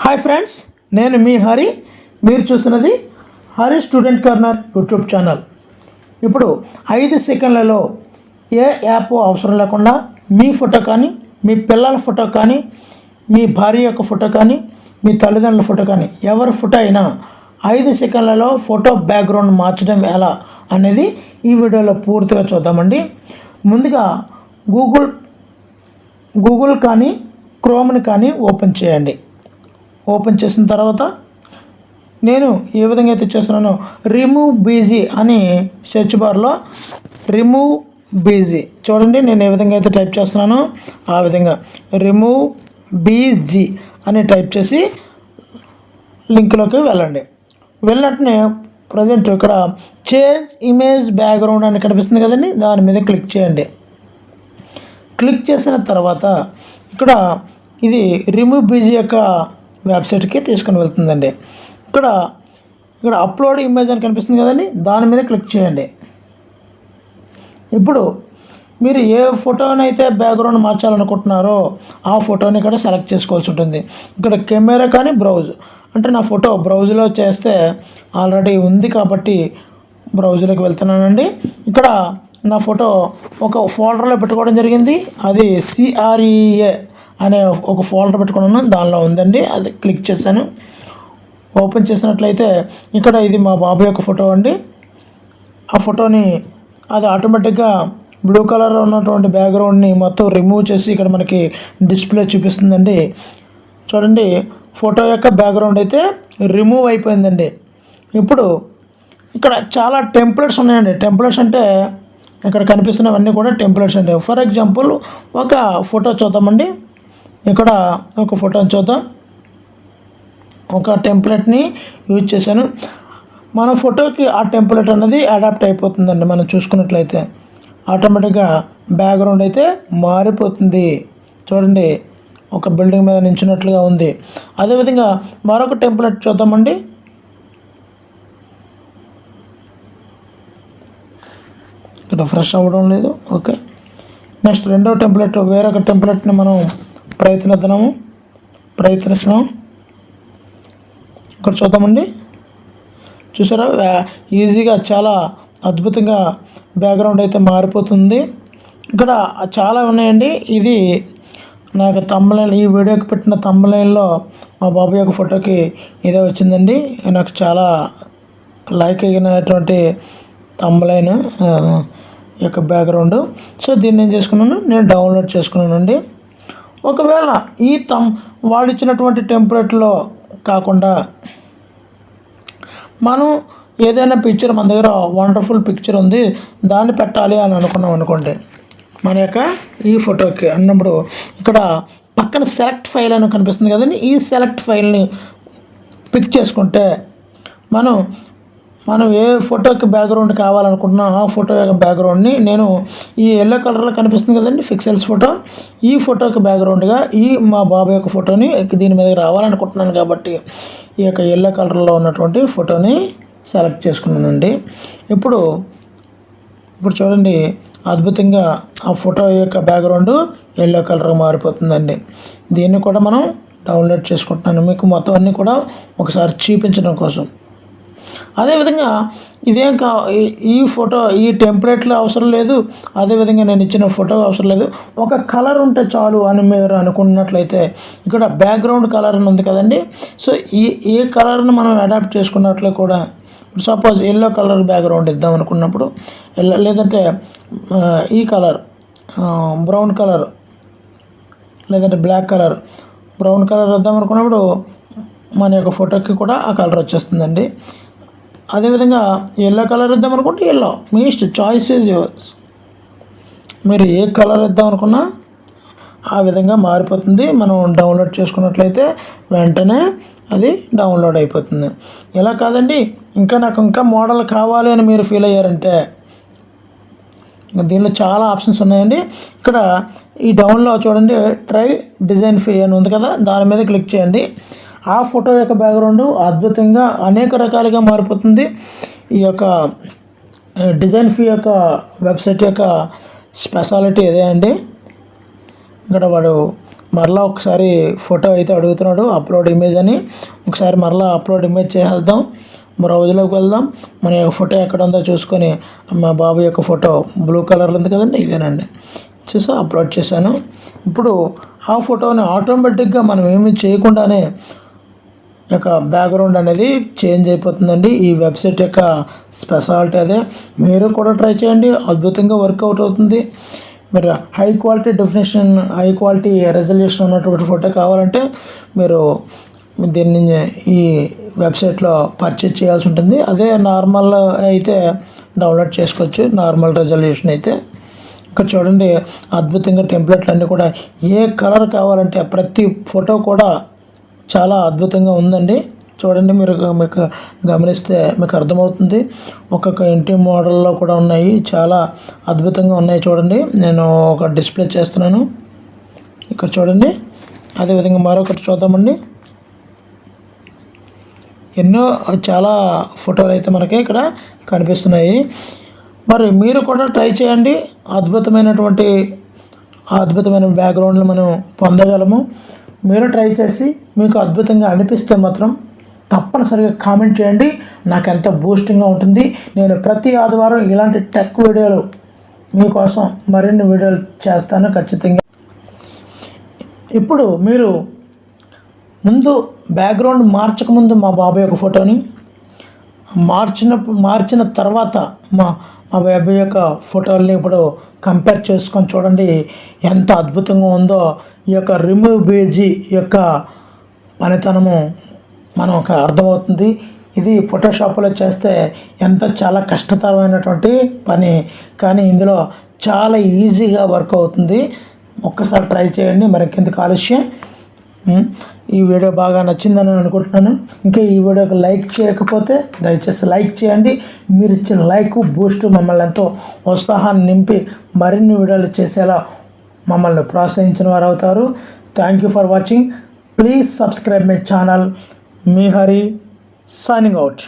Hi friends, నేను మీ హరి. మీరు చూస్తున్నది Hari student corner YouTube channel. ఇప్పుడు 5 సెకండ్లలో ఏ యాప్ అవసరం లేకుండా మీ ఫోటో కానీ, మీ పిల్లల ఫోటో కానీ, మీ భార్య యొక్క ఫోటో కానీ, మీ తల్లిదండ్రుల ఫోటో కానీ, ఎవరి ఫోటో అయినా 5 సెకండ్లలో ఫోటో బ్యాక్గ్రౌండ్ మార్చడం ఎలా అనేది ఈ వీడియోలో పూర్తిగా చూద్దామండి. ముందుగా గూగుల్ కానీ, క్రోమ్ని కానీ ఓపెన్ చేయండి. ఓపెన్ చేసిన తర్వాత నేను ఏ విధంగా అయితే చేస్తున్నానో రిమూవ్ బీజీ అని సెర్చ్ బార్లో రిమూవ్ బీజీ చూడండి. నేను ఏ విధంగా అయితే టైప్ చేస్తున్నానో ఆ విధంగా రిమూవ్ బీజీ అని టైప్ చేసి లింక్లోకి వెళ్ళండి. వెళ్ళినట్టునే ప్రజెంట్ ఇక్కడ చేంజ్ ఇమేజ్ బ్యాక్గ్రౌండ్ అని కనిపిస్తుంది కదండి, దాని మీద క్లిక్ చేయండి. క్లిక్ చేసిన తర్వాత ఇక్కడ ఇది రిమూవ్ బీజీ యొక్క వెబ్సైట్కి తీసుకొని వెళ్తుందండి. ఇక్కడ అప్లోడ్ ఇమేజ్ అని కనిపిస్తుంది కదండి, దాని మీద క్లిక్ చేయండి. ఇప్పుడు మీరు ఏ ఫోటోనైతే బ్యాక్గ్రౌండ్ మార్చాలనుకుంటున్నారో ఆ ఫోటోని ఇక్కడ సెలెక్ట్ చేసుకోవాల్సి ఉంటుంది. ఇక్కడ కెమెరా కానీ బ్రౌజ్ అంటే నా ఫోటో బ్రౌజ్లో చేస్తే ఆల్రెడీ ఉంది కాబట్టి బ్రౌజ్లోకి వెళ్తున్నానండి. ఇక్కడ నా ఫోటో ఒక ఫోల్డర్లో పెట్టుకోవడం జరిగింది. అది CREA అనే ఒక ఫోల్డర్ పెట్టుకున్నాను, దానిలో ఉందండి. అది క్లిక్ చేశాను. ఓపెన్ చేసినట్లయితే ఇక్కడ ఇది మా బాబు యొక్క ఫోటో అండి. ఆ ఫోటోని అది ఆటోమేటిక్గా బ్లూ కలర్ ఉన్నటువంటి బ్యాక్గ్రౌండ్ని మొత్తం రిమూవ్ చేసి ఇక్కడ మనకి డిస్ప్లే చూపిస్తుందండి. చూడండి, ఫోటో యొక్క బ్యాక్గ్రౌండ్ అయితే రిమూవ్ అయిపోయిందండి. ఇప్పుడు ఇక్కడ చాలా టెంప్లెట్స్ ఉన్నాయండి. టెంప్లెట్స్ అంటే ఇక్కడ కనిపిస్తున్నవన్నీ కూడా టెంప్లెట్స్ అండి. ఫర్ ఎగ్జాంపుల్ ఒక ఫోటో చూద్దామండి. ఇక్కడ ఒక ఫోటోని చూద్దాం. ఒక టెంప్లెట్ని యూజ్ చేశాను. మన ఫోటోకి ఆ టెంప్లెట్ అనేది అడాప్ట్ అయిపోతుందండి. మనం చూసుకున్నట్లయితే ఆటోమేటిక్గా బ్యాక్గ్రౌండ్ అయితే మారిపోతుంది. చూడండి, ఒక బిల్డింగ్ మీద నించున్నట్లుగా ఉంది. అదేవిధంగా మరొక టెంప్లెట్ చూద్దామండి. ఇక్కడ ఫ్రెష్ అవ్వడం లేదు. ఓకే, నెక్స్ట్ రెండవ టెంప్లెట్, వేరొక టెంప్లెట్ని మనం ప్రయత్నిస్తున్నాం. ఇక్కడ చూద్దామండి. చూసారా, ఈజీగా చాలా అద్భుతంగా బ్యాక్గ్రౌండ్ అయితే మారిపోతుంది. ఇక్కడ చాలా ఉన్నాయండి. ఇది నాకు తమ్ములైన్, ఈ వీడియోకి పెట్టిన తమ్ములైన్లో మా బాబు యొక్క ఫోటోకి ఇదే వచ్చిందండి. నాకు చాలా లైక్ అయినటువంటి తమ్ములైన్ యొక్క బ్యాక్గ్రౌండ్. సో దీన్ని ఏం చేసుకున్నాను, నేను డౌన్లోడ్ చేసుకున్నానండి. ఒకవేళ ఈ వాడిచ్చినటువంటి టెంప్లెట్లో కాకుండా మనం ఏదైనా పిక్చర్, మన దగ్గర వండర్ఫుల్ పిక్చర్ ఉంది, దాన్ని పెట్టాలి అని అనుకున్నాం అనుకోండి, మన యొక్క ఈ ఫోటోకి అన్నప్పుడు ఇక్కడ పక్కన సెలెక్ట్ ఫైల్ అని కనిపిస్తుంది కదండి. ఈ సెలెక్ట్ ఫైల్ని పిక్ చేసుకుంటే మనం ఏ ఫోటోకి బ్యాక్గ్రౌండ్ కావాలనుకుంటున్నా ఆ ఫోటో యొక్క బ్యాక్గ్రౌండ్ని నేను ఈ ఎల్లో కలర్లో కనిపిస్తుంది కదండి పిక్సెల్స్ ఫోటో, ఈ ఫోటోకి బ్యాక్గ్రౌండ్గా ఈ మా బాబు యొక్క ఫోటోని దీని మీద రావాలనుకుంటున్నాను కాబట్టి ఈ యొక్క ఎల్లో కలర్లో ఉన్నటువంటి ఫోటోని సెలెక్ట్ చేసుకున్నానండి. ఇప్పుడు చూడండి, అద్భుతంగా ఆ ఫోటో యొక్క బ్యాక్గ్రౌండ్ ఎల్లో కలర్ మారిపోతుందండి. దీన్ని కూడా మనం డౌన్లోడ్ చేసుకుంటున్నాను మీకు మొత్తం అన్నీ కూడా ఒకసారి చూపించడం కోసం. అదేవిధంగా ఇదేం ఈ ఫోటో ఈ టెంప్లెట్లో అవసరం లేదు, అదేవిధంగా నేను ఇచ్చిన ఫోటో అవసరం లేదు, ఒక కలర్ ఉంటే చాలు అని మీరు అనుకున్నట్లయితే ఇక్కడ బ్యాక్గ్రౌండ్ కలర్ అని ఉంది కదండి. సో ఈ కలర్ని మనం అడాప్ట్ చేసుకున్నట్లే కూడా, సపోజ్ ఎల్లో కలర్ బ్యాక్గ్రౌండ్ ఇద్దాం అనుకున్నప్పుడు, లేదంటే ఈ కలర్ బ్రౌన్ కలర్, లేదంటే బ్లాక్ కలర్, బ్రౌన్ కలర్ ఇద్దాం అనుకున్నప్పుడు మన యొక్క ఫోటోకి కూడా ఆ కలర్ వచ్చేస్తుందండి. అదేవిధంగా ఎల్లో కలర్ ఇద్దాం అనుకుంటే ఎల్లో, మీ ఇష్టం, చాయిస్ ఈజ్ యువర్స్. మీరు ఏ కలర్ ఇద్దాం అనుకున్నా ఆ విధంగా మారిపోతుంది. మనం డౌన్లోడ్ చేసుకున్నట్లయితే వెంటనే అది డౌన్లోడ్ అయిపోతుంది. ఇలా కాదండి, నాకు ఇంకా మోడల్ కావాలి అని మీరు ఫీల్ అయ్యారంటే దీనిలో చాలా ఆప్షన్స్ ఉన్నాయండి. ఇక్కడ ఈ డౌన్లో చూడండి, ట్రై డిజైన్ ఫీ అని ఉంది కదా, దాని మీద క్లిక్ చేయండి. ఆ ఫోటో యొక్క బ్యాక్గ్రౌండ్ అద్భుతంగా అనేక రకాలుగా మారిపోతుంది. ఈ యొక్క డిజైన్ ఫీ యొక్క వెబ్సైట్ యొక్క స్పెషాలిటీ ఇదే అండి. ఇక్కడ వాడు మరలా ఒకసారి ఫోటో అయితే అడుగుతున్నాడు అప్లోడ్ ఇమేజ్ అని. ఒకసారి మరలా అప్లోడ్ ఇమేజ్ చేసేద్దాం. బ్రౌజ్లోకి వెళ్దాం. మన యొక్క ఫోటో ఎక్కడ ఉందో చూసుకొని మా బాబు యొక్క ఫోటో బ్లూ కలర్లో ఉంది కదండి, ఇదేనండి. చూసా అప్లోడ్ చేశాను. ఇప్పుడు ఆ ఫోటోని ఆటోమేటిక్గా మనం ఏమీ చేయకుండానే యొక్క బ్యాక్గ్రౌండ్ అనేది చేంజ్ అయిపోతుందండి. ఈ వెబ్సైట్ యొక్క స్పెషాలిటీ అదే. మీరు కూడా ట్రై చేయండి, అద్భుతంగా వర్కౌట్ అవుతుంది. మీరు high quality definition, high quality resolution ఉన్నటువంటి ఫోటో కావాలంటే మీరు దీన్ని ఈ వెబ్సైట్లో పర్చేజ్ చేయాల్సి ఉంటుంది. అదే నార్మల్ అయితే డౌన్లోడ్ చేసుకోవచ్చు, నార్మల్ రెజల్యూషన్ అయితే. ఇక్కడ చూడండి, అద్భుతంగా టెంప్లెట్లు అన్నీ కూడా ఏ కలర్ కావాలంటే ప్రతి ఫోటో కూడా చాలా అద్భుతంగా ఉందండి. చూడండి, మీకు గమనిస్తే మీకు అర్థమవుతుంది. ఒక్కొక్క ఇంటి మోడల్లో కూడా ఉన్నాయి, చాలా అద్భుతంగా ఉన్నాయి. చూడండి, నేను ఒక డిస్ప్లే చేస్తున్నాను, ఇక్కడ చూడండి. అదేవిధంగా మరొకటి చూద్దామండి. ఎన్నో చాలా ఫోటోలు అయితే మనకి ఇక్కడ కనిపిస్తున్నాయి. మరి మీరు కూడా ట్రై చేయండి. అద్భుతమైన బ్యాక్గ్రౌండ్లు మనం పొందగలము. మీరు ట్రై చేసి మీకు అద్భుతంగా అనిపిస్తే మాత్రం తప్పనిసరిగా కామెంట్ చేయండి. నాకు ఎంతో బూస్టింగ్గా ఉంటుంది. నేను ప్రతి ఆదివారం ఇలాంటి టెక్ వీడియోలు మీకోసం మరిన్ని వీడియోలు చేస్తాను ఖచ్చితంగా. ఇప్పుడు మీరు బ్యాక్గ్రౌండ్ మార్చకముందు మా బాబాయ్ యొక్క ఫోటోని మార్చిన తర్వాత మా బాబాయ్ యొక్క ఫోటోల్ని ఇప్పుడు కంపేర్ చేసుకొని చూడండి ఎంత అద్భుతంగా ఉందో. ఈ యొక్క రిమూవ్ పేజీ యొక్క పనితనము మనకు అర్థమవుతుంది. ఇది ఫోటోషాప్లో చేస్తే చాలా కష్టతరమైనటువంటి పని, కానీ ఇందులో చాలా ఈజీగా వర్క్ అవుతుంది. ఒక్కసారి ట్రై చేయండి. మరికెందుకు ఆలస్యం. ఈ వీడియో బాగా నచ్చిందని అనుకుంటున్నాను. ఇంకా ఈ వీడియోకి లైక్ చేయకపోతే దయచేసి లైక్ చేయండి. మీరు ఇచ్చిన లైక్ బూస్ట్ మమ్మల్ని ఎంతో ఉత్సాహాన్ని నింపి మరిన్ని వీడియోలు చేసేలా మమ్మల్ని ప్రోత్సహించిన వారు అవుతారు. Thank you for watching. Please subscribe my channel. Me Hari, signing out.